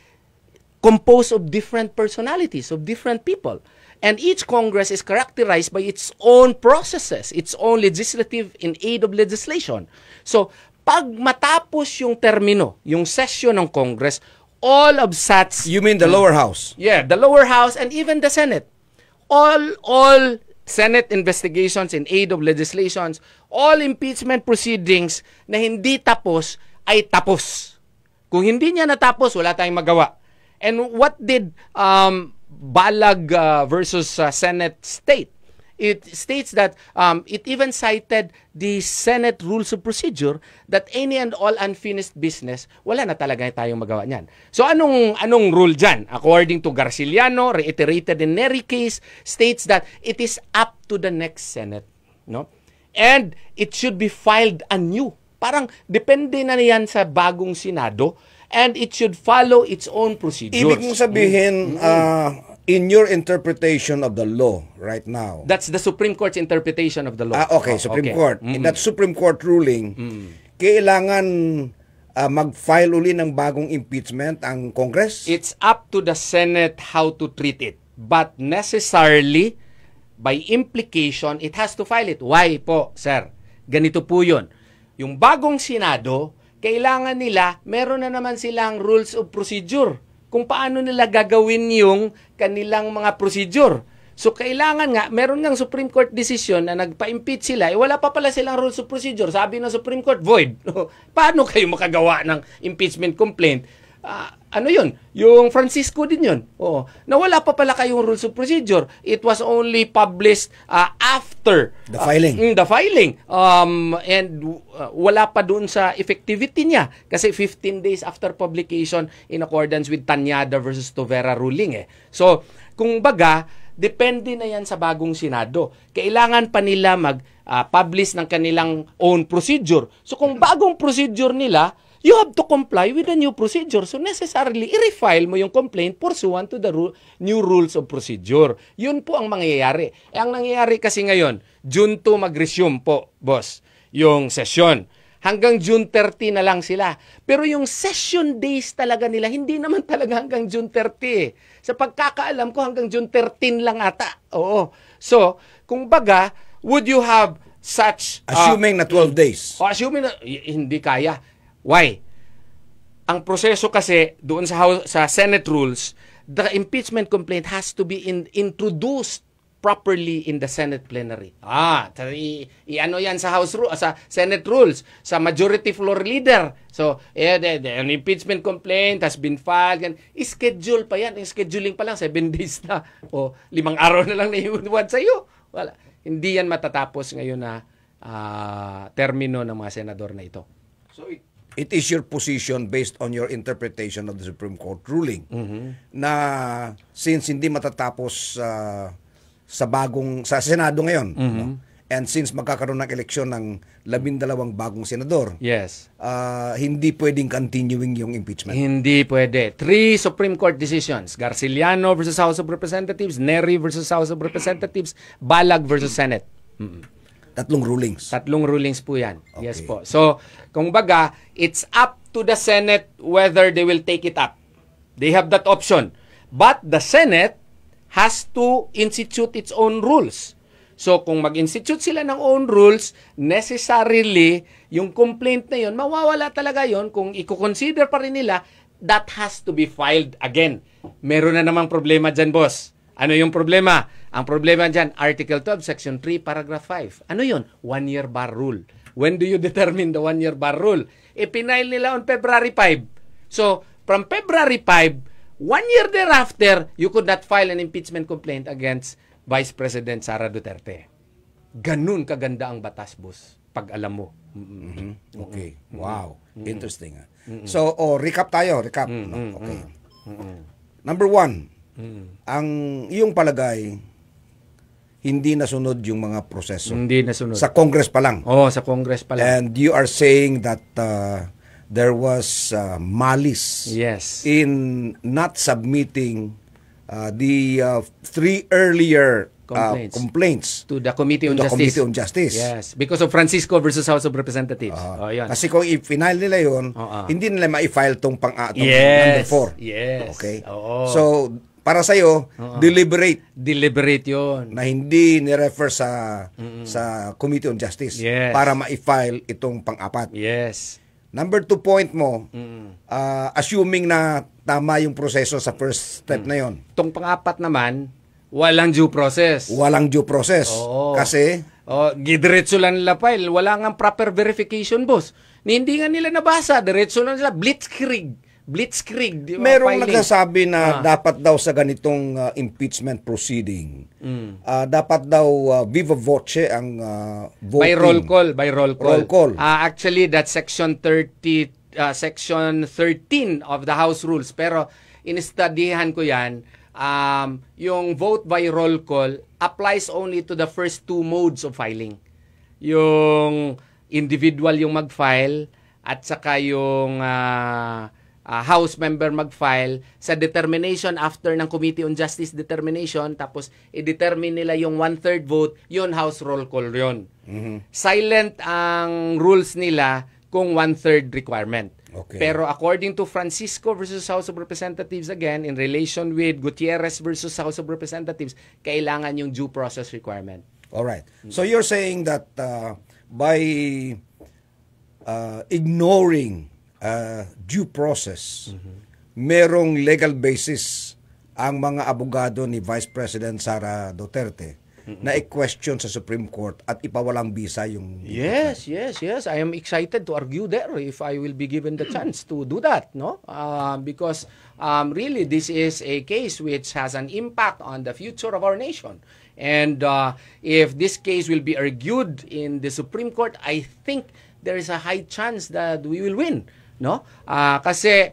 composed of different personalities, of different people. And each Congress is characterized by its own processes, its own legislative in aid of legislation. So, pag matapos yung termino, yung session ng Congress, all of such... You mean the lower house? Yeah, the lower house and even the Senate. All Senate investigations in aid of legislations, all impeachment proceedings na hindi tapos ay tapos. Kung hindi niya natapos, wala tayong magawa. And what did Balag versus Senate state? It states that it even cited the Senate Rules of Procedure that any and all unfinished business, wala na talaga tayong magawa niyan. So anong rule dyan? According to Garciliano, reiterated in Neri case, states that it is up to the next Senate. No? And it should be filed anew. Parang depende na yan sa bagong Senado and it should follow its own procedures. Ibig mong sabihin, in your interpretation of the law right now. That's the Supreme Court's interpretation of the law. Supreme Court. In that Supreme Court ruling, kailangan mag-file uli ng bagong impeachment ang Congress? It's up to the Senate how to treat it. But necessarily, by implication, it has to file it. Why po, sir? Ganito po yun. Yung bagong Senado, kailangan nila, meron na naman silang rules of procedure kung paano nila gagawin yung kanilang mga procedure. So, kailangan nga, meron ngang Supreme Court decision na nagpa-impeach sila, wala pa pala silang rules of procedure. Sabi ng Supreme Court, void. Paano kayo makagawa ng impeachment complaint? ano yun? Yung Francisco din yun. Oo. Na wala pa pala kayong rules of procedure. It was only published after The filing. The filing. Wala pa doon sa effectivity niya. Kasi 15 days after publication in accordance with Tanyada versus Tovera ruling eh. So, kung baga, depende na yan sa bagong Senado. Kailangan pa nila mag-publish ng kanilang own procedure. So, kung bagong procedure nila, you have to comply with the new procedure. So necessarily, i-refile mo yung complaint pursuant to the new rules of procedure. Yun po ang mangyayari. Ang nangyayari kasi ngayon, June 2 mag-resume po, boss, yung session. Hanggang June 30 na lang sila. Pero yung session days talaga nila, hindi naman talaga hanggang June 30. Sa pagkakaalam ko, hanggang June 13 lang ata. Oo. So, kung baga, would you have such... Assuming na 12 days. Assuming na, hindi kaya. Why? Ang proseso kasi doon sa Senate rules, the impeachment complaint has to be introduced properly in the Senate plenary. Ano yan sa sa Senate rules, sa majority floor leader. So, an impeachment complaint has been filed. I-schedule pa yan. Scheduling pa lang 7 days na. O 5 araw na lang naiunuwad sa iyo. Wala. Hindi yan matatapos ngayon na termino ng mga senador na ito. So, it is your position based on your interpretation of the Supreme Court ruling na since hindi matatapos sa Senado ngayon, no? And since magkakaroon ng eleksyon ng 12 bagong senador, yes, hindi pwedeng continuing yung impeachment. Hindi pwede. 3 Supreme Court decisions: Garciliano versus House of Representatives, Neri versus House of Representatives, Balag versus Senate. 3 rulings. 3 rulings po yan. Okay. Yes po. So, kung baga, it's up to the Senate whether they will take it up. They have that option. But the Senate has to institute its own rules. So, kung mag-institute sila ng own rules, necessarily, yung complaint na yun, mawawala talaga yun. Kung i-consider pa rin nila, that has to be filed again. Meron na namang problema dyan, boss. Ano yung problema? Ang problema dyan, Article 12, Section 3, Paragraph 5. Ano yun? 1-year bar rule. When do you determine the 1-year bar rule? Ipinail nila on February 5. So, from February 5, 1 year thereafter, you could not file an impeachment complaint against Vice President Sara Duterte. Ganun kaganda ang batas, boss, pag alam mo. Okay. Wow. Interesting. So, recap tayo. Recap. No? Okay. Number 1, ang iyong palagay, hindi nasunod yung mga proseso. Hindi nasunod. Sa Congress pa lang. Sa Congress pa lang. And you are saying that there was malice in not submitting the 3 earlier complaints to the Committee on Justice. Yes, because of Francisco versus House of Representatives. Kasi kung i-final nila yun, hindi nila ma-file tong number 4. Yes. Okay? So, para sa'yo, deliberate yun. na hindi ni-refer sa Committee on Justice para ma-file itong pang-4. Yes. Number 2 point mo, assuming na tama yung proseso sa first step na yon. Itong pang-4 naman, walang due process. Walang due process. Kasi? Diretso lang nila file. Wala nga proper verification, boss. Hindi nga nila nabasa. Diretso lang nila. Blitzkrieg. Merong nagsasabi na dapat daw sa ganitong impeachment proceeding, dapat daw viva voce ang voting. By roll call. Actually, that's Section 13 of the House Rules. Pero, in-studyhan ko yan, yung vote by roll call applies only to the first 2 modes of filing. Yung individual yung mag-file at saka yung House member mag-file sa determination after ng Committee on Justice determination, tapos i-determine nila yung 1/3 vote, yun House roll call yun. Silent ang rules nila kung 1/3 requirement. Okay. Pero according to Francisco versus House of Representatives, again, in relation with Gutierrez versus House of Representatives, kailangan yung due process requirement. Alright. So you're saying that by ignoring due process, merong legal basis ang mga abogado ni Vice President Sara Duterte na i-question sa Supreme Court at ipawalang bisa yung... Yes. I am excited to argue there if I will be given the chance to do that, no? Because really, this is a case which has an impact on the future of our nation. And if this case will be argued in the Supreme Court, I think there is a high chance that we will win, no? Kasi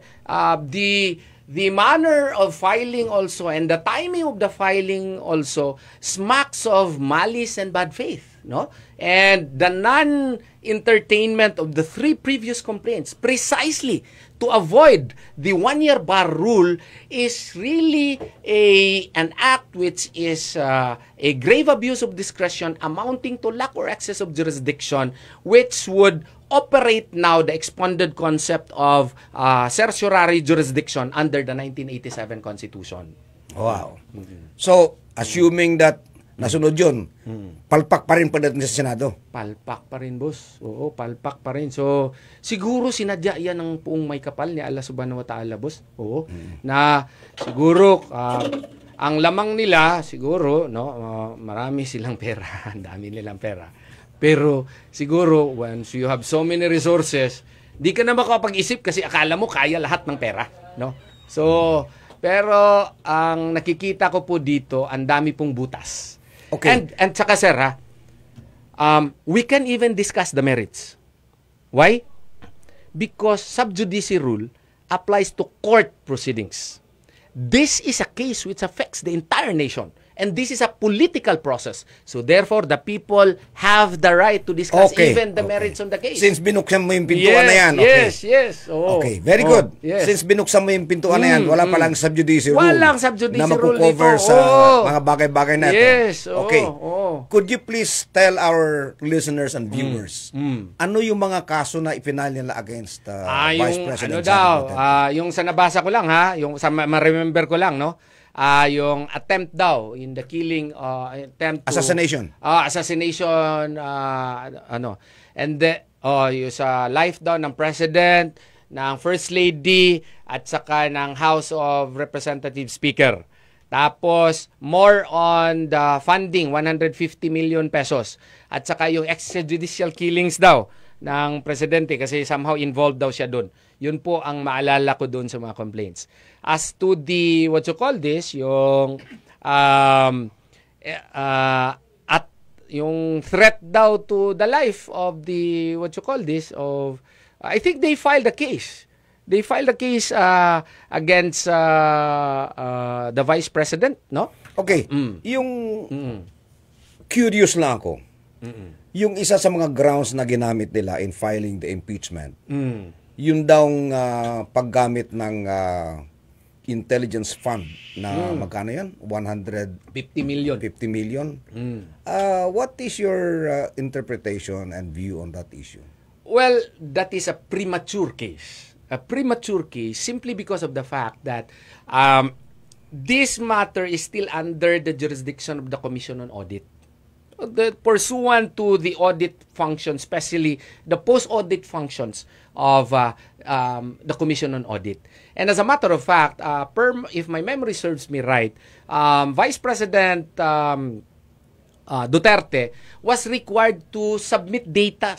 the manner of filing also and the timing of the filing also smacks of malice and bad faith, no? And the non-entertainment of the 3 previous complaints precisely to avoid the 1-year bar rule is really an act which is a grave abuse of discretion amounting to lack or excess of jurisdiction, which would operate now the expanded concept of certiorari jurisdiction under the 1987 Constitution. Wow. So, assuming that nasunod yun, palpak pa rin pagdating sa Senado. Palpak pa rin, boss. Oo, palpak pa rin. So, siguro sinadya yan ng Puong May Kapal ni Allah Subhanahu wa Ta'ala, boss. Oo. Na siguro, ang lamang nila, siguro, no, marami silang pera. Ang dami nilang pera. Pero siguro, once you have so many resources, di ka na makapag-isip kasi akala mo kaya lahat ng pera, no? So, pero ang nakikita ko po dito, ang dami pong butas. Okay. And saka sir, we can even discuss the merits. Why? Because sub judice rule applies to court proceedings. This is a case which affects the entire nation. And this is a political process. So therefore, the people have the right to discuss even the merits on the case. Since binuksan mo yung pintuan na yan. Yes. Oh. Okay, very good. Yes. Since binuksan mo yung pintuan na yan, wala palang sub-judice rule. Walang sub-judice na rule makukover dito. sa mga bagay-bagay na ito. Yes. Okay. Could you please tell our listeners and viewers, ano yung mga kaso na ipinal nila against Vice President? Ano daw, yung sa nabasa ko lang ha, yung sa ma-remember ko lang, no? Yung attempt daw in the killing attempt to, assassination and yung sa life daw ng president, ng first lady at saka ng House of Representative Speaker. Tapos more on the funding 150 million pesos at saka yung extrajudicial killings daw ng presidente kasi somehow involved daw siya doon. Yun po ang maalala ko doon sa mga complaints. As to the, yung at yung threat daw to the life of the, I think they filed a case. They filed a case against the vice president, no? Okay. Yung curious lang ako. Yung isa sa mga grounds na ginamit nila in filing the impeachment, yun daw paggamit ng intelligence fund na magkano yan? 150 million. What is your interpretation and view on that issue? Well, that is a premature case. A premature case simply because of the fact that this matter is still under the jurisdiction of the Commission on Audit. Pursuant to the audit function, especially the post-audit functions of the Commission on Audit. And as a matter of fact, if my memory serves me right, Vice President Duterte was required to submit data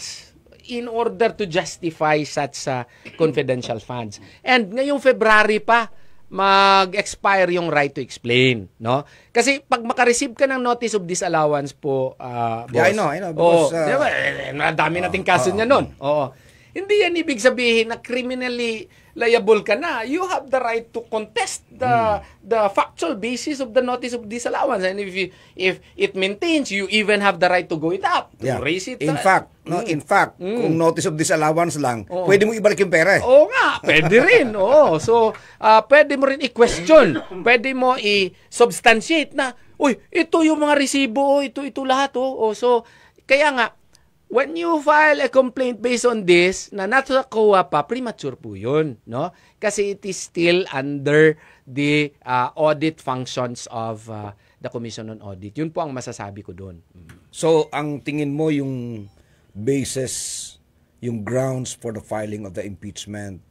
in order to justify such confidential funds. And ngayong February pa, mag-expire yung right to explain, no? Kasi pag makareceive ka ng notice of disallowance po, boss. Yeah, I know. Because, diba, dami nating kaso niya nun. Oo. Hindi yan ibig sabihin na criminally liable ka na. You have the right to contest the factual basis of the notice of disallowance. And if it maintains, you even have the right to go it up, to raise it. In fact, kung notice of disallowance lang, pwede mo ibalik yung pera. Oo nga, pwede rin. Oo. So, pwede mo rin i-question. Pwede mo i-substantiate na, uy, ito yung mga resibo, ito lahat. So, kaya nga, when you file a complaint based on this, na natakuha pa, premature po yun, no? Kasi it is still under the audit functions of the Commission on Audit. Yun po ang masasabi ko doon. So, ang tingin mo yung basis, yung grounds for the filing of the impeachment,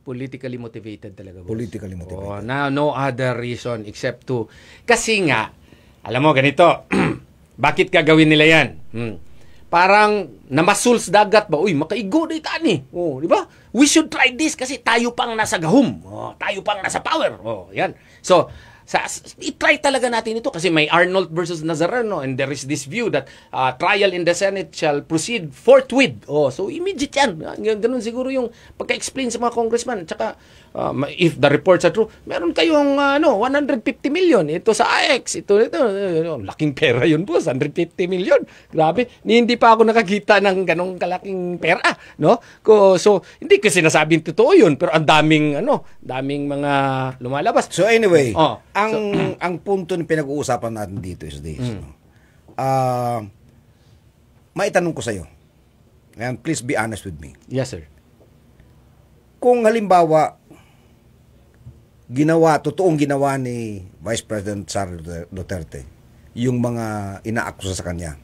politically motivated talaga, boss. Politically motivated. No other reason except to, kasi nga, Alam mo, ganito. Bakit gagawin nila yan? Parang namasuls dagat ba? Uy, makaigo na itani. Oh, di ba? We should try this kasi tayo pang nasa gahum. Oh, tayo pang nasa power. Oh, yan. So, i-try talaga natin ito kasi may Arnold versus Nazareno and there is this view that trial in the Senate shall proceed forthwith. Oh, so immediate yan. Ganun siguro yung pagka-explain sa mga congressman. Tsaka, if the reports are true, meron kayong 150 million. Ito sa AX. Ito, laking pera yun po. 150 million. Grabe. Hindi pa ako nakakita ng ganong kalaking pera. No? So, hindi ko sinasabing totoo yun. Pero ang daming mga lumalabas. So anyway, ang punto na pinag-uusapan natin dito is this. Maitanong ko sa iyo. And please be honest with me. Yes, sir. Kung halimbawa totoong ginawa ni Vice President Sara Duterte yung mga inaakusa sa kanya.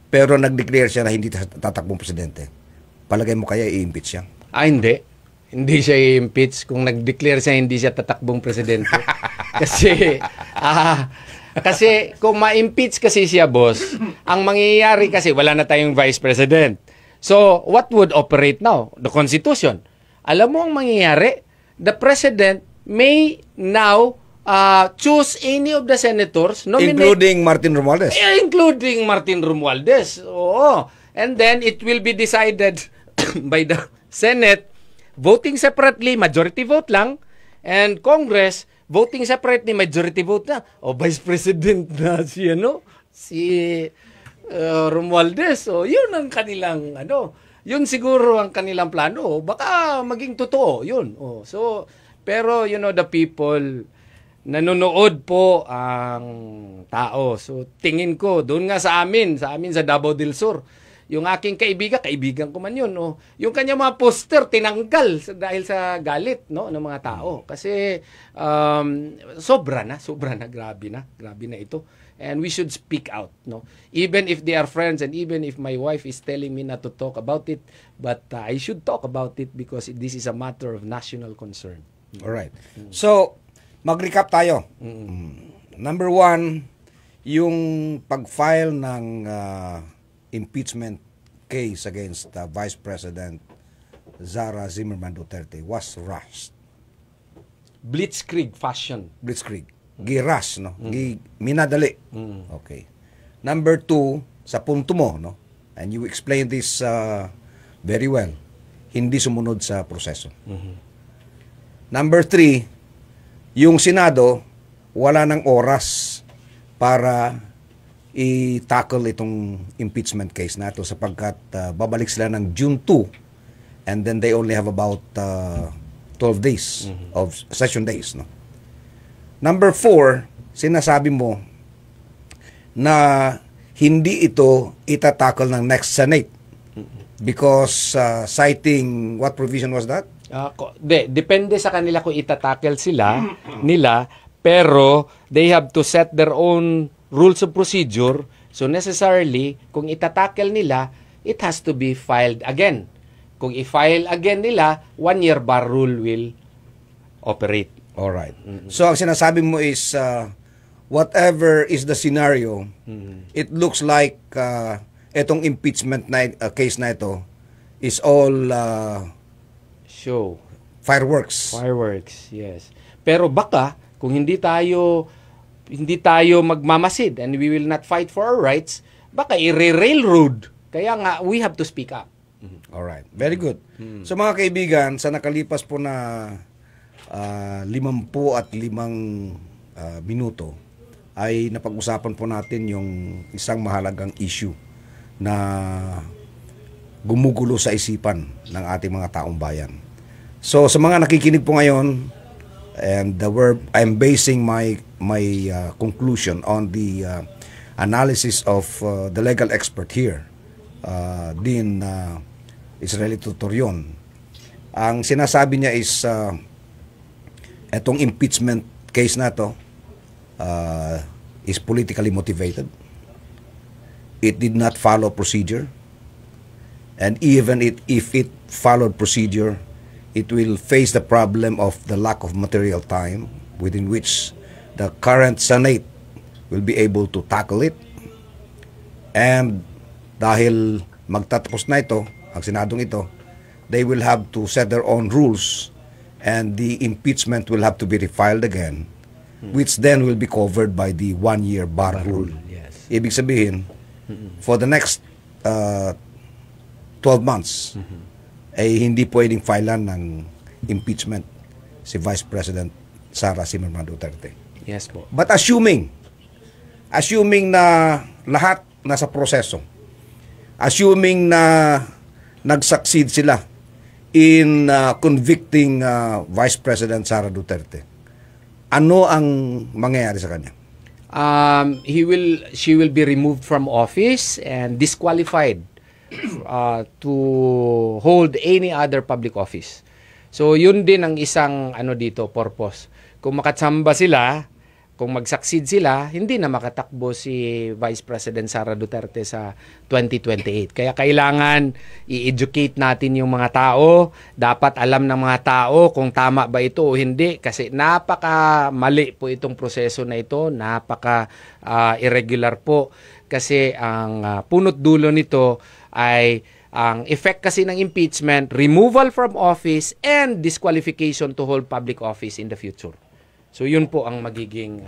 Pero nag-declare siya na hindi tatakbong presidente. Palagay mo kaya i-impeach siya? Hindi. Hindi siya i-impeach kung nag-declare siya hindi siya tatakbong presidente. Kasi kung ma-impeach kasi siya, boss, ang mangyayari kasi wala na tayong vice president. So, what would operate now? The Constitution. Alam mo ang mangyayari? The president may now choose any of the senators, including Martin Romualdez. Including Martin Romualdez. Oo. And then it will be decided by the Senate voting separately, majority vote lang, and Congress voting separately, majority vote na. O Vice President na si Romualdez. O yun ang kanilang yun siguro ang kanilang plano. Baka maging totoo yun. So pero the people nanonood po ang tao. So tingin ko doon nga sa amin sa Davao del Sur, yung aking kaibigan ko man yun, yung kanya mga poster tinanggal dahil sa galit ng mga tao. Kasi sobra na, grabe na ito. And we should speak out, even if they are friends and even if my wife is telling me not to talk about it, but I should talk about it because this is a matter of national concern. Alright. So, mag-recap tayo. Number 1, yung pag-file ng impeachment case against Vice President Sara Zimmerman Duterte was rushed. Blitzkrieg fashion. Giras, minadali. Okay. Number 2, sa punto mo, and you explained this very well, hindi sumunod sa proseso. Number 3, yung Senado, wala ng oras para i-tackle itong impeachment case na ito sapagkat babalik sila ng June 2 and then they only have about 12 days of session days. Number 4, sinasabi mo na hindi ito itatakal ng next Senate because citing what provision was that? Depende sa kanila kung itatackle nila, pero they have to set their own rules of procedure. So necessarily, kung itatackle nila, it has to be filed again. Kung i-file again nila, 1-year bar rule will operate. Alright. So ang sinasabi mo is whatever is the scenario, it looks like itong impeachment case na ito is all show. Fireworks, yes. Pero baka kung hindi tayo magmamasid and we will not fight for our rights, baka i-railroad. Kaya nga, we have to speak up. Alright. Very good. So mga kaibigan, sa nakalipas po na 55 minuto, ay napag-usapan po natin yung isang mahalagang issue na gumugulo sa isipan ng ating mga taong bayan. So sa mga nakikinig po ngayon, and I'm basing my conclusion on the analysis of the legal expert here, Dean Israelito Torion. Ang sinasabi niya is etong impeachment case na to is politically motivated. It did not follow procedure, and even if it followed procedure, it will face the problem of the lack of material time within which the current Senate will be able to tackle it. And dahil magtatapos na ito, ang Senadong ito, they will have to set their own rules and the impeachment will have to be refiled again, which then will be covered by the one-year bar rule. Yes. Ibig sabihin, for the next 12 months, ay hindi pwedeng filean ng impeachment si Vice President Sara Zimmerman Duterte. Yes po. But assuming na lahat nasa proseso, assuming na nag-succeed sila in convicting Vice President Sara Duterte, ano ang mangyayari sa kanya? She will be removed from office and disqualified to hold any other public office. So yun din ang isang dito purpose. Kung makatsamba sila, kung mag-succeed sila, hindi na makatakbo si Vice President Sara Duterte sa 2028. Kaya kailangan i-educate natin yung mga tao. Dapat alam ng mga tao kung tama ba ito o hindi. Kasi napaka mali po itong proseso na ito. Napaka irregular po. Kasi ang punot dulo nito ay ang effect kasi ng impeachment, removal from office and disqualification to hold public office in the future. So yun po ang magiging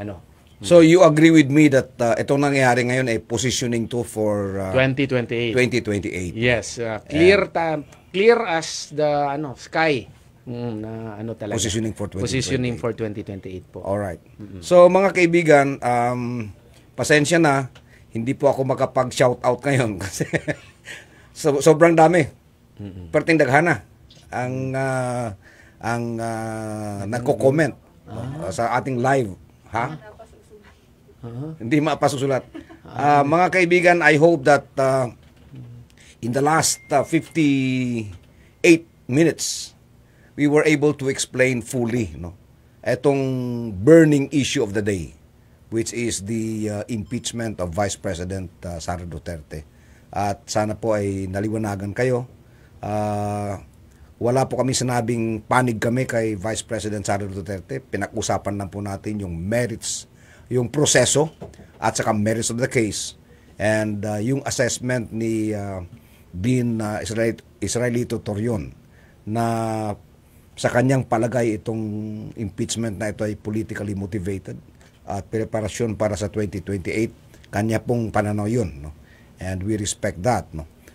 So you agree with me that itong nangyayari ngayon ay positioning to for 2028. 2028. Yes, clear as the sky. Na talaga. Positioning for 2028. Positioning for 2028 po. All right. So mga kaibigan, pasensya na, hindi po ako makapag-shout out ngayon kasi sobrang dami. Perting daghana ang nagko-comment sa ating live, ha? Hindi mapasusulat. Mga kaibigan, I hope that in the last 58 minutes we were able to explain fully etong burning issue of the day, which is the impeachment of Vice President Sara Duterte. At sana po ay naliwanagan kayo. Wala po kami sinabing panig kami kay Vice President Sara Duterte. Pinag-usapan lang po natin yung merits, yung proseso, at saka merits of the case. And yung assessment ni Dean Israelito Torion na sa kanyang palagay itong impeachment na ito ay politically motivated at preparasyon para sa 2028. Kanya pong pananaw yun. And we respect that.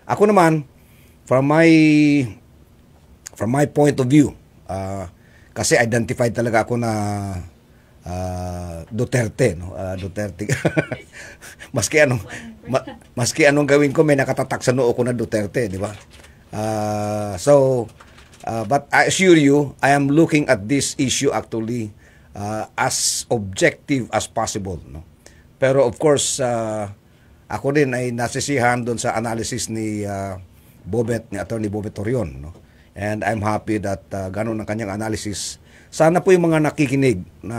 Ako naman, from my point of view, kasi identified talaga ako na Duterte, Duterte. maski anong gawin ko, may nakatatak sa noo ko na Duterte, di ba? But I assure you, I am looking at this issue actually as objective as possible, Pero of course, ako din ay nasisihan doon sa analysis ni Attorney Bobet Torion, And I'm happy that ganun ang kanyang analysis. Sana po yung mga nakikinig na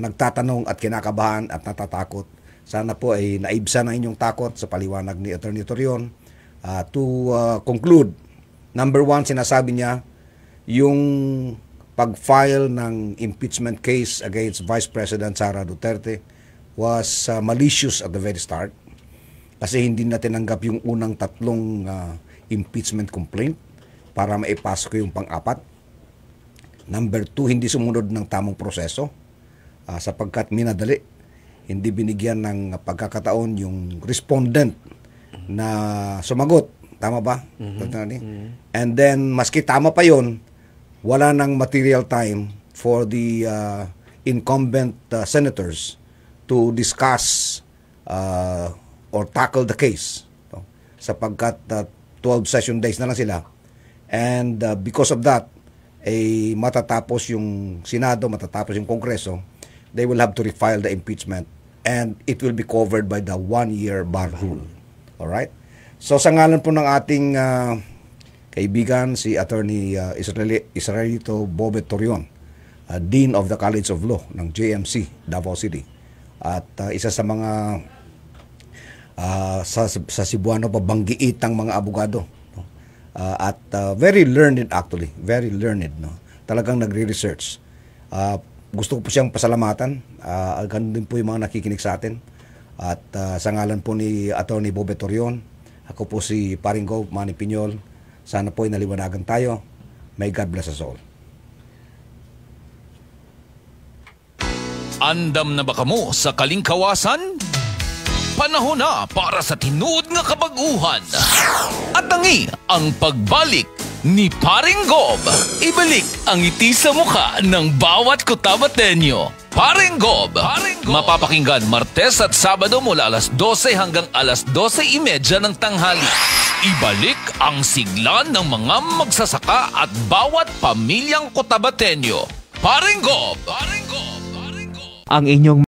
nagtatanong at kinakabahan at natatakot, sana po ay naibsan ang inyong takot sa paliwanag ni Attorney Torion. To conclude, number one, sinasabi niya, yung pag-file ng impeachment case against Vice President Sara Duterte was malicious at the very start kasi hindi na tinanggap yung unang tatlong impeachment complaint para maipasok yung pang-apat. Number two, hindi sumunod ng tamang proseso sapagkat minadali. Hindi binigyan ng pagkakataon yung respondent na sumagot. Tama ba? And then, maski tama pa yon, wala nang material time for the incumbent senators to discuss or tackle the case. Sapagkat 12 session days na lang sila. And because of that, matatapos yung Senado, matatapos yung Kongreso, they will have to refile the impeachment and it will be covered by the one-year bar rule. Alright? So sa ngalan po ng ating kaibigan, si Attorney Israelito Bobet Torion, Dean of the College of Law ng JMC, Davao City, at isa sa mga sa Cebuano pabanggiitang mga abogado, very learned actually, very learned, talagang nagre-research. gusto ko po siyang pasalamatan. Ganun din po yung mga nakikinig sa atin. At sa ngalan po ni Atty. Bobe Torion, ako po si Paring Gov Manny Piñol. Sana po ay naliwanagan tayo. May God bless us all. Andam na ba kamo sa kalingkawasan? Panahon na para sa tinuod nga kabaguhan. At tangi ang pagbalik ni Paring Gob. Ibalik ang ngiti sa mukha ng bawat Cotabateño. Paring Gob. Mapapakinggan Martes at Sabado mula alas 12 hanggang alas 12:30 ng tanghali. Ibalik ang sigla ng mga magsasaka at bawat pamilyang Cotabateño. Paring Gob. Ang inyong